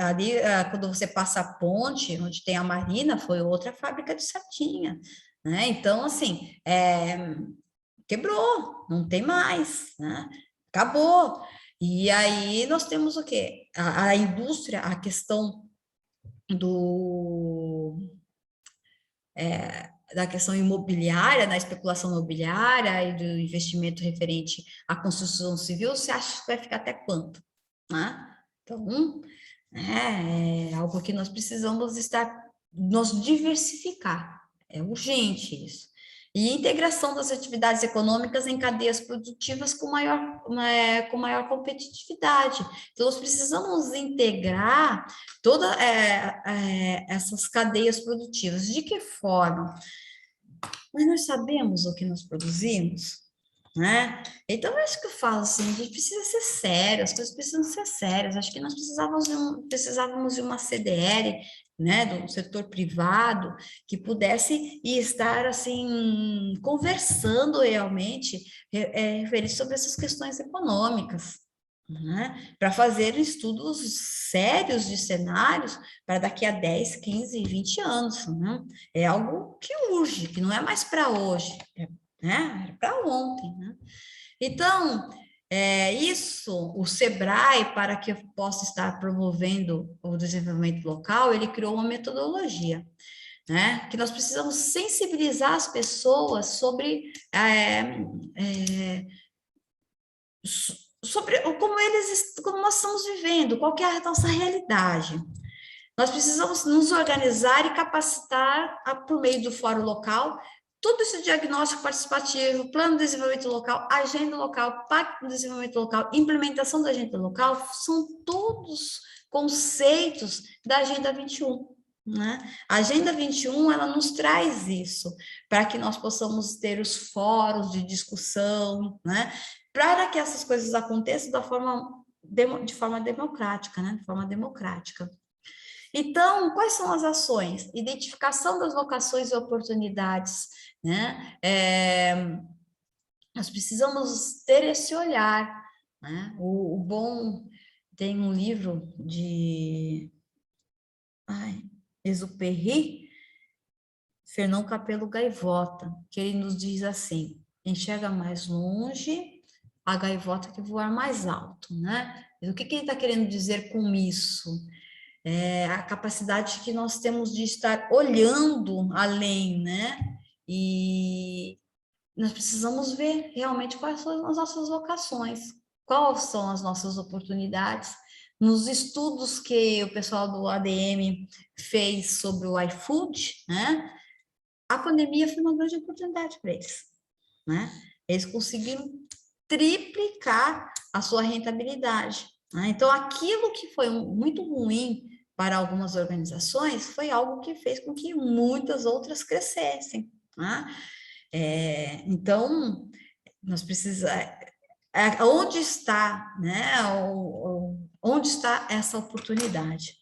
ali, quando você passa a ponte, onde tem a marina, foi outra fábrica de sardinha, né? Então, assim, quebrou, não tem mais, né? Acabou. E aí nós temos o quê? A indústria, a questão da questão imobiliária, da especulação imobiliária e do investimento referente à construção civil, você acha que vai ficar até quanto? Né? Então, é algo que nós precisamos nos diversificar. É urgente isso. E integração das atividades econômicas em cadeias produtivas com maior competitividade. Então, nós precisamos integrar todas essas cadeias produtivas. De que forma? Mas nós sabemos o que nós produzimos, né? Então, é isso que eu falo, assim, a gente precisa ser sério, as coisas precisam ser sérias. Acho que nós precisávamos de uma CDL, né, do setor privado, que pudesse estar, assim, conversando realmente referente sobre essas questões econômicas, né? Para fazer estudos sérios de cenários para daqui a 10, 15, 20 anos, né? É algo que urge, que não é mais para hoje, né? Era para ontem, né? Então, o SEBRAE, para que eu possa estar promovendo o desenvolvimento local, ele criou uma metodologia, né? Que nós precisamos sensibilizar as pessoas sobre como nós estamos vivendo, qual que é a nossa realidade. Nós precisamos nos organizar e capacitar por meio do fórum local, todo esse diagnóstico participativo, plano de desenvolvimento local, agenda local, pacto de desenvolvimento local, implementação da agenda local, são todos conceitos da Agenda 21. Né? A Agenda 21, ela nos traz isso, para que nós possamos ter os fóruns de discussão, né? Para que essas coisas aconteçam de forma democrática, né? De forma democrática. Então, quais são as ações? Identificação das vocações e oportunidades, né? Nós precisamos ter esse olhar, né? Tem um livro de Exupéry, Fernão Capelo Gaivota, que ele nos diz assim: enxerga mais longe a gaivota que voar mais alto, né? Mas o que ele está querendo dizer com isso? A capacidade que nós temos de estar olhando além, né? E nós precisamos ver realmente quais são as nossas vocações, quais são as nossas oportunidades. Nos estudos que o pessoal do ADM fez sobre o iFood, né? A pandemia foi uma grande oportunidade para eles, né? Eles conseguiram triplicar a sua rentabilidade, né? Então, aquilo que foi muito ruim para algumas organizações foi algo que fez com que muitas outras crescessem, né? Então, nós precisamos... onde está, né? Onde está essa oportunidade?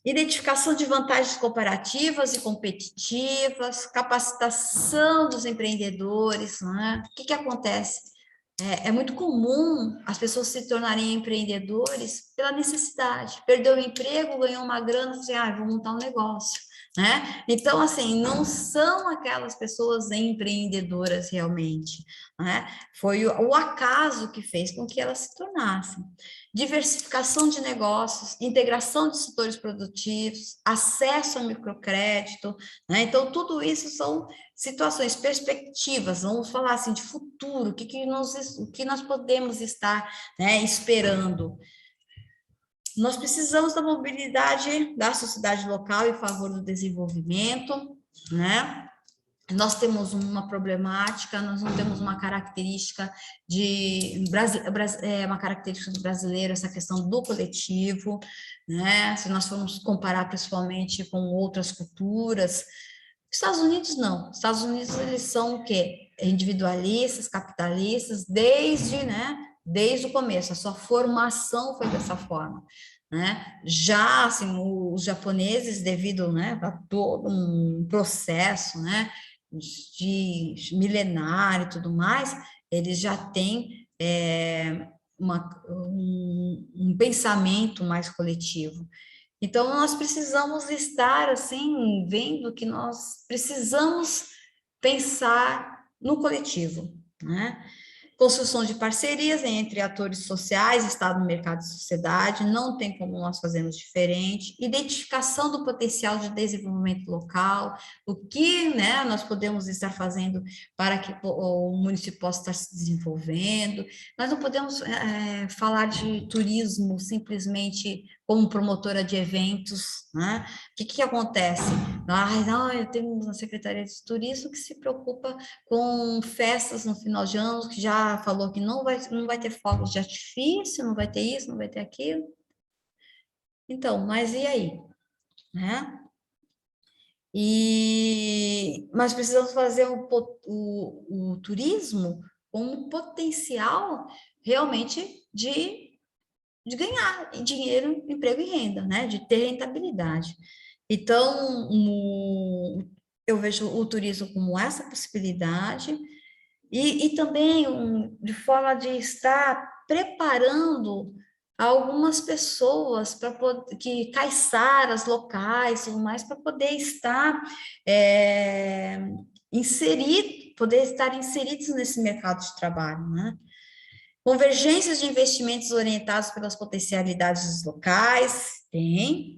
Identificação de vantagens comparativas e competitivas, capacitação dos empreendedores, né? O que acontece? É muito comum as pessoas se tornarem empreendedores pela necessidade. Perdeu o emprego, ganhou uma grana, assim, vou montar um negócio, né? Então, assim, não são aquelas pessoas empreendedoras realmente, né? Foi o acaso que fez com que elas se tornassem. Diversificação de negócios, integração de setores produtivos, acesso ao microcrédito, né? Então, tudo isso são situações, perspectivas, vamos falar assim, de futuro, o que nós podemos estar, né, esperando. Nós precisamos da mobilidade da sociedade local em favor do desenvolvimento, né? nós temos uma problemática, nós não temos uma característica uma característica do brasileiro, essa questão do coletivo, né? Se nós formos comparar principalmente com outras culturas, Estados Unidos não. Estados Unidos, eles são o quê? Individualistas, capitalistas, desde o começo. A sua formação foi dessa forma, né? Já, assim, os japoneses, devido, né, a todo um processo, né, de milenário e tudo mais, eles já têm um pensamento mais coletivo. Então, nós precisamos estar, assim, vendo que nós precisamos pensar no coletivo, né? Construção de parcerias entre atores sociais, Estado, mercado e sociedade, não tem como nós fazermos diferente. Identificação do potencial de desenvolvimento local, o que, né, nós podemos estar fazendo para que o município possa estar se desenvolvendo. Nós não podemos falar de turismo simplesmente como promotora de eventos, né? O que acontece? Eu tenho uma Secretaria de Turismo que se preocupa com festas no final de ano, que já falou que não vai ter fogos de artifício, não vai ter isso, não vai ter aquilo. Então, mas e aí? Né? Mas precisamos fazer o turismo com um potencial realmente de ganhar dinheiro, emprego e renda, né? De ter rentabilidade. Então, eu vejo o turismo como essa possibilidade e também de forma de estar preparando algumas pessoas para que caiçaras locais, tudo mais, para poder estar poder estar inseridos nesse mercado de trabalho, né? Convergências de investimentos orientados pelas potencialidades locais,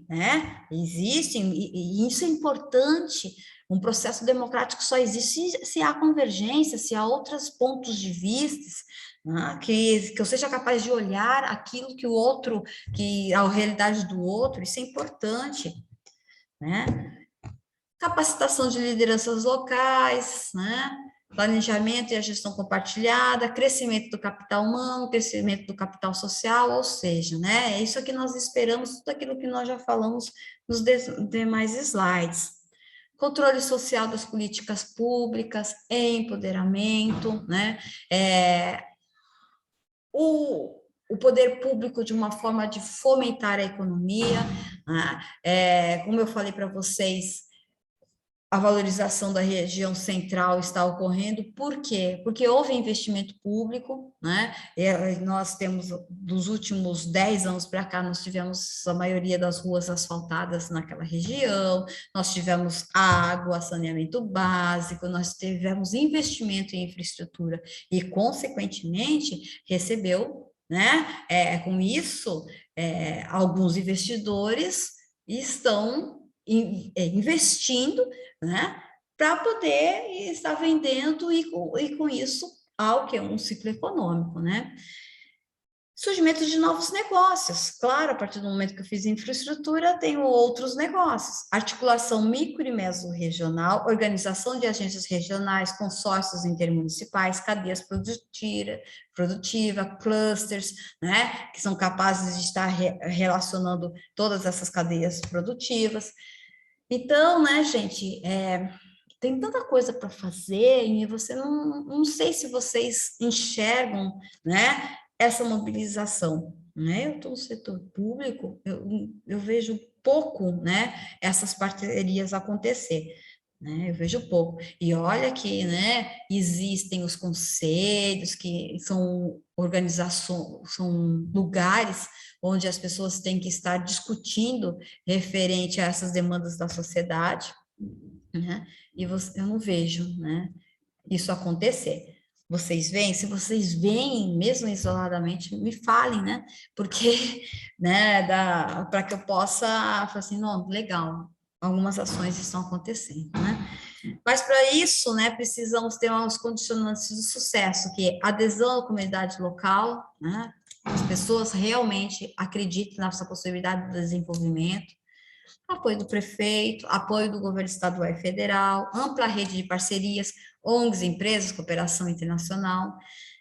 né? Existem, e isso é importante. Um processo democrático só existe se há convergência, se há outros pontos de vista, né? Que eu seja capaz de olhar aquilo que o outro, que a realidade do outro, isso é importante, né? Capacitação de lideranças locais, né? Planejamento e a gestão compartilhada, crescimento do capital humano, crescimento do capital social, ou seja, né? É isso que nós esperamos, tudo aquilo que nós já falamos nos demais slides. Controle social das políticas públicas, empoderamento, né? O poder público de uma forma de fomentar a economia, né? Como eu falei para vocês, a valorização da região central está ocorrendo, por quê? Porque houve investimento público, né? Nós temos, dos últimos 10 anos para cá, nós tivemos a maioria das ruas asfaltadas naquela região, nós tivemos água, saneamento básico, nós tivemos investimento em infraestrutura e, consequentemente, recebeu, né? Com isso, alguns investidores estão investindo, né, para poder estar vendendo e com isso há um ciclo econômico, né? Surgimento de novos negócios. Claro, a partir do momento que eu fiz infraestrutura, tenho outros negócios. Articulação micro e mesorregional, organização de agências regionais, consórcios intermunicipais, cadeias produtiva, clusters, né, que são capazes de estar relacionando todas essas cadeias produtivas. Então, né, gente, tem tanta coisa para fazer e você não sei se vocês enxergam, né, essa mobilização, né? Eu estou no setor público, eu vejo pouco, né, essas parcerias acontecer, né? Eu vejo pouco. E olha que, né, existem os conselhos, que são organizações, são lugares onde as pessoas têm que estar discutindo referente a essas demandas da sociedade, né? E eu não vejo, né, isso acontecer. Vocês veem? Se vocês veem, mesmo isoladamente, me falem, né? Porque, né, para que eu possa falar assim, não, legal, algumas ações estão acontecendo, né? Mas para isso, né, precisamos ter uns condicionantes de sucesso, que é adesão à comunidade local, né? As pessoas realmente acreditem nessa possibilidade de desenvolvimento, apoio do prefeito, apoio do governo estadual e federal, ampla rede de parcerias, ONGs, empresas, cooperação internacional,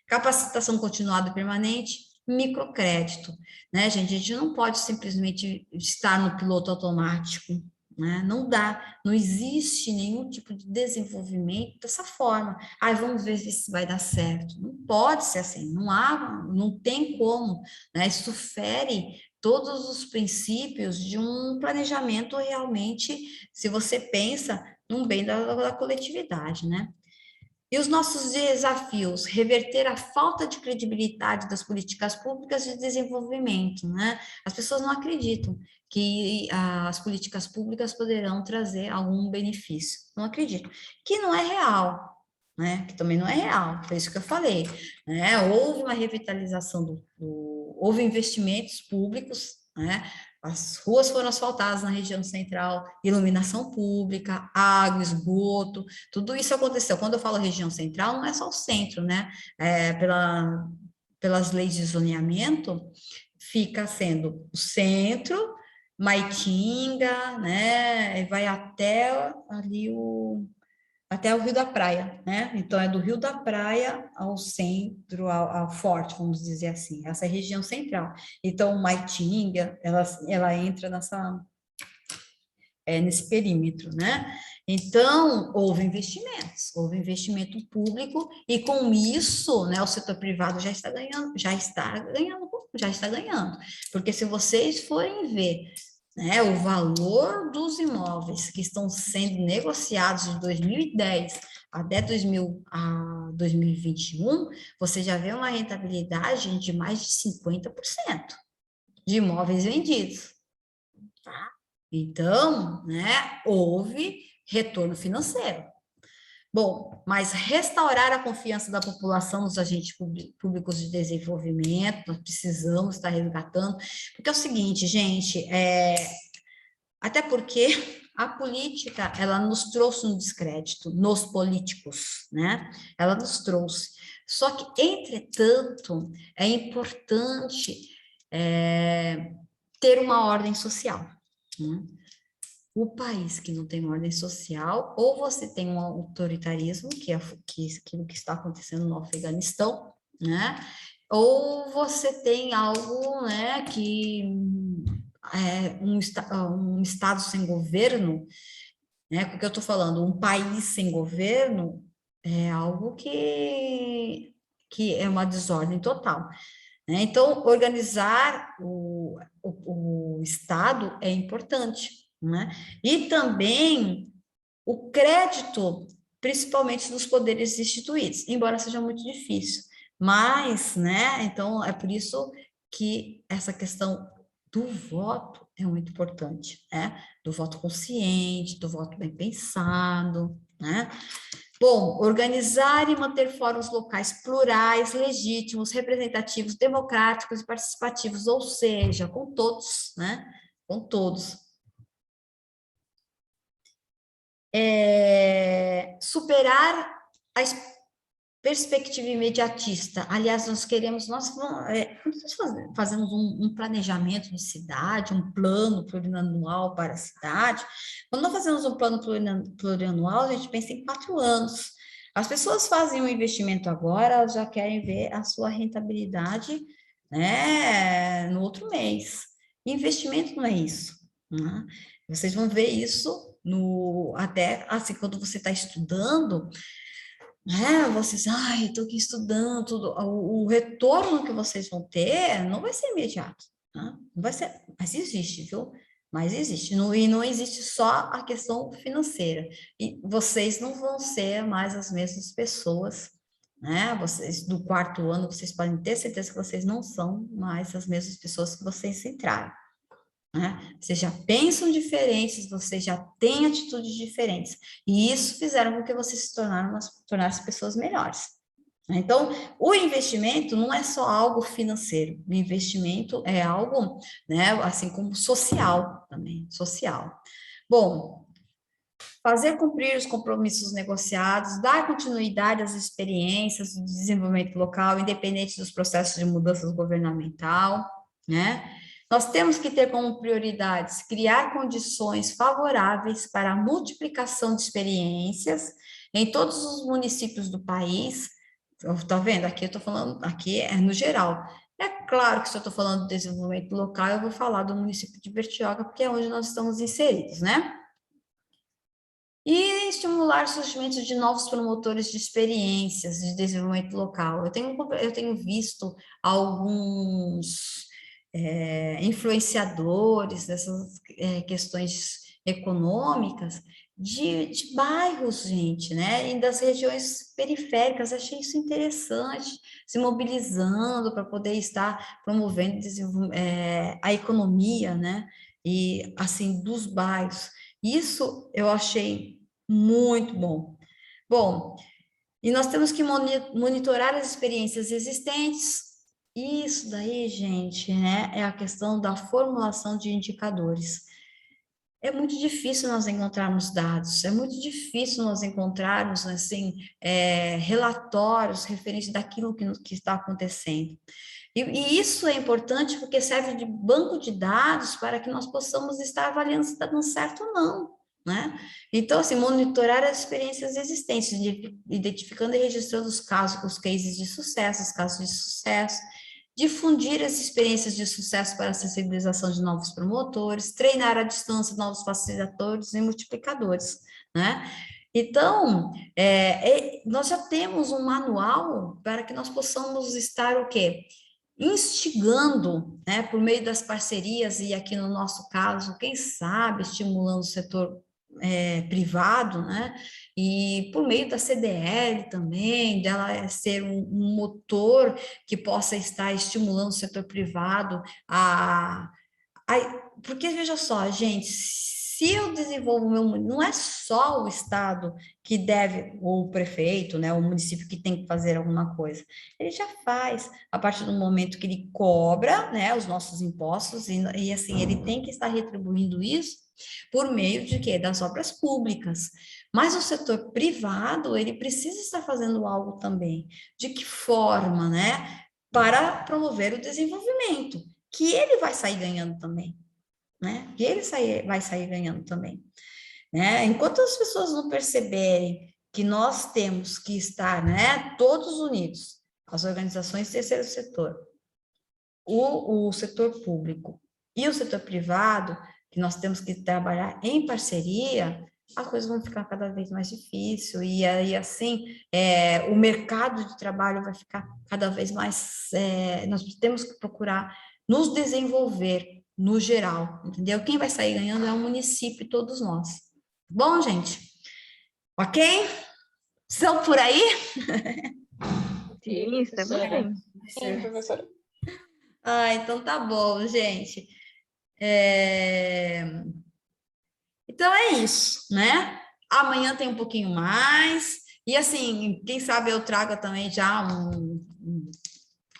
capacitação continuada e permanente, microcrédito, né, gente? A gente não pode simplesmente estar no piloto automático, né? Não dá, não existe nenhum tipo de desenvolvimento dessa forma. Ai, vamos ver se vai dar certo. Não pode ser assim, não tem como, né? Isso fere todos os princípios de um planejamento realmente, se você pensa num bem da coletividade, né? E os nossos desafios, reverter a falta de credibilidade das políticas públicas de desenvolvimento, né? As pessoas não acreditam que as políticas públicas poderão trazer algum benefício, não acreditam, que não é real, né? Que também não é real, foi isso que eu falei, né? Houve uma revitalização houve investimentos públicos, né? As ruas foram asfaltadas na região central, iluminação pública, água, esgoto, tudo isso aconteceu. Quando eu falo região central, não é só o centro, né? Pelas leis de zoneamento, fica sendo o centro, Maitinga, né? E vai até ali até o Rio da Praia, né? Então, é do Rio da Praia ao centro, ao forte, vamos dizer assim, essa é a região central. Então, Maitinga, ela entra nesse perímetro, né? Então, houve investimento público, e com isso, né, o setor privado já está ganhando, porque se vocês forem ver, né, o valor dos imóveis que estão sendo negociados de 2010 até 2021, você já vê uma rentabilidade de mais de 50% de imóveis vendidos. Tá? Então, né, houve retorno financeiro. Bom, mas restaurar a confiança da população nos agentes públicos de desenvolvimento, nós precisamos estar resgatando, porque é o seguinte, gente, até porque a política, ela nos trouxe um descrédito nos políticos, né? Ela nos trouxe. Só que, entretanto, é importante ter uma ordem social, né? O país que não tem ordem social, ou você tem um autoritarismo, que é aquilo que está acontecendo no Afeganistão, né? Ou você tem algo, né, que um Estado sem governo, né? Porque eu estou falando, um país sem governo é algo que é uma desordem total, né? Então, organizar o Estado é importante, né? E também o crédito, principalmente dos poderes instituídos, embora seja muito difícil. Mas, né? Então, é por isso que essa questão do voto é muito importante, né? Do voto consciente, do voto bem pensado, né? Bom, organizar e manter fóruns locais plurais, legítimos, representativos, democráticos e participativos, ou seja, com todos, né? Com todos. Superar a perspectiva imediatista. Aliás, nós fazemos um planejamento de cidade, um plano plurianual para a cidade. Quando nós fazemos um plano plurianual, a gente pensa em 4 anos. As pessoas fazem um investimento agora, elas já querem ver a sua rentabilidade, né, no outro mês. Investimento não é isso, né? Vocês vão ver isso até assim, quando você está estudando, vocês, estou aqui estudando, tudo. O retorno que vocês vão ter não vai ser imediato, tá? Não vai ser, mas existe, viu? Mas existe, e não existe só a questão financeira. E vocês não vão ser mais as mesmas pessoas, né? Vocês, do 4º ano, vocês podem ter certeza que vocês não são mais as mesmas pessoas que vocês entraram, né? Vocês já pensam diferentes, vocês já têm atitudes diferentes, e isso fizeram com que vocês se tornassem pessoas melhores. Então, o investimento não é só algo financeiro, o investimento é algo, né, assim como social também, social. Bom, fazer cumprir os compromissos negociados, dar continuidade às experiências do desenvolvimento local, independente dos processos de mudança governamental, né? Nós temos que ter como prioridades criar condições favoráveis para a multiplicação de experiências em todos os municípios do país. Tá vendo? Aqui eu estou falando, aqui é no geral. É claro que se eu estou falando de desenvolvimento local, eu vou falar do município de Bertioga, porque é onde nós estamos inseridos, né? E estimular o surgimento de novos promotores de experiências de desenvolvimento local. Eu tenho visto alguns influenciadores dessas questões econômicas de bairros, gente, né? E das regiões periféricas. Achei isso interessante, se mobilizando para poder estar promovendo a economia, né? E, assim, dos bairros. Isso eu achei muito bom. Bom, e nós temos que monitorar as experiências existentes. Isso daí, gente, né, é a questão da formulação de indicadores. É muito difícil nós encontrarmos dados, é muito difícil nós encontrarmos, assim, relatórios referentes daquilo que está acontecendo. E isso é importante porque serve de banco de dados para que nós possamos estar avaliando se está dando certo ou não, né? Então, assim, monitorar as experiências existentes, identificando e registrando os casos, os cases de sucesso, os casos de sucesso, difundir as experiências de sucesso para a sensibilização de novos promotores, treinar à distância novos facilitadores e multiplicadores, né? Então, nós já temos um manual para que nós possamos estar o quê? Instigando, né, por meio das parcerias, e aqui no nosso caso, quem sabe, estimulando o setor privado, né, e por meio da CDL também, dela ser um motor que possa estar estimulando o setor privado porque veja só, gente, se eu desenvolvo o meu, não é só o Estado que deve, ou o prefeito, né, o município que tem que fazer alguma coisa. Ele já faz, a partir do momento que ele cobra, né, os nossos impostos, e assim, ele tem que estar retribuindo isso por meio de quê? Das obras públicas. Mas o setor privado, ele precisa estar fazendo algo também. De que forma, né? Para promover o desenvolvimento, que ele vai sair ganhando também, né? Que ele vai sair ganhando também, né? Enquanto as pessoas não perceberem que nós temos que estar, né, todos unidos, as organizações do terceiro setor, o setor público e o setor privado, que nós temos que trabalhar em parceria, as coisas vão ficar cada vez mais difícil, e aí, assim, o mercado de trabalho vai ficar cada vez mais, nós temos que procurar nos desenvolver no geral, entendeu? Quem vai sair ganhando é o município e todos nós. Bom, gente? Ok? Estão por aí? Sim, estamos bem. Sim, professora. Então tá bom, gente. Então é isso, né? Amanhã tem um pouquinho mais. E assim, quem sabe eu traga também já um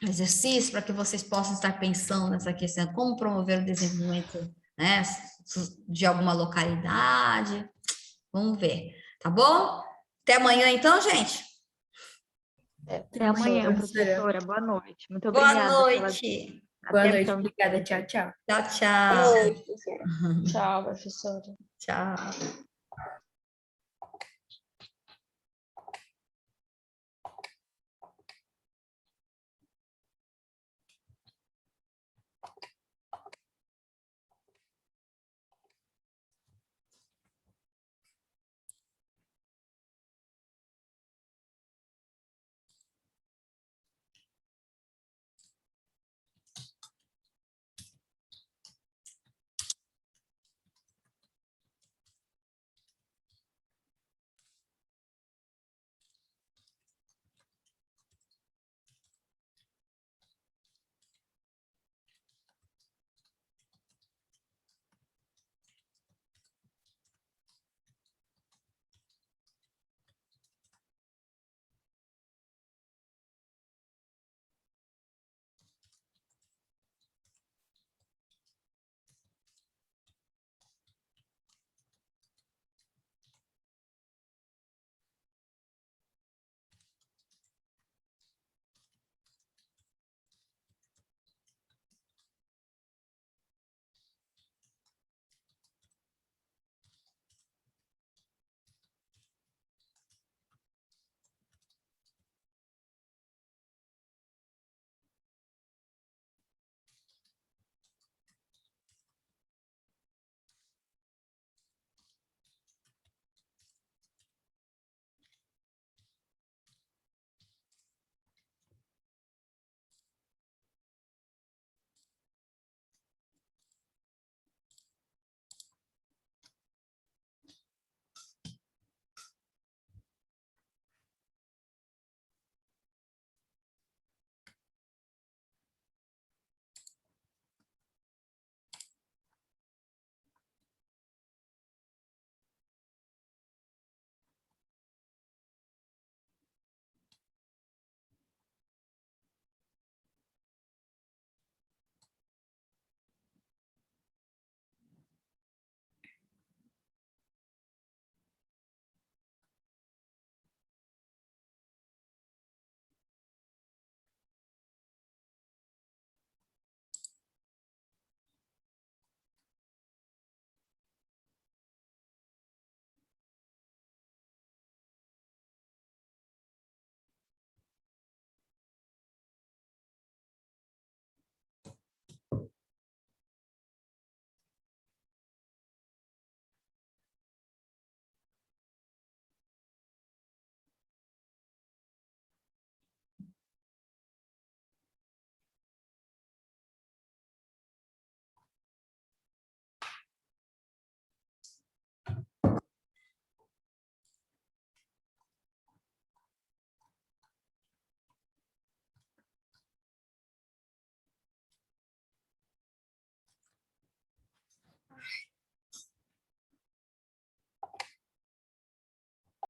exercício para que vocês possam estar pensando nessa questão, como promover o desenvolvimento, né, de alguma localidade. Vamos ver, tá bom? Até amanhã, então, gente. Até amanhã, professora. Boa noite. Muito obrigada. Boa noite. Boa noite, atenção. obrigada. Tchau, tchau. Tchau, tchau. Boa noite, professora. Tchau, professora. Tchau.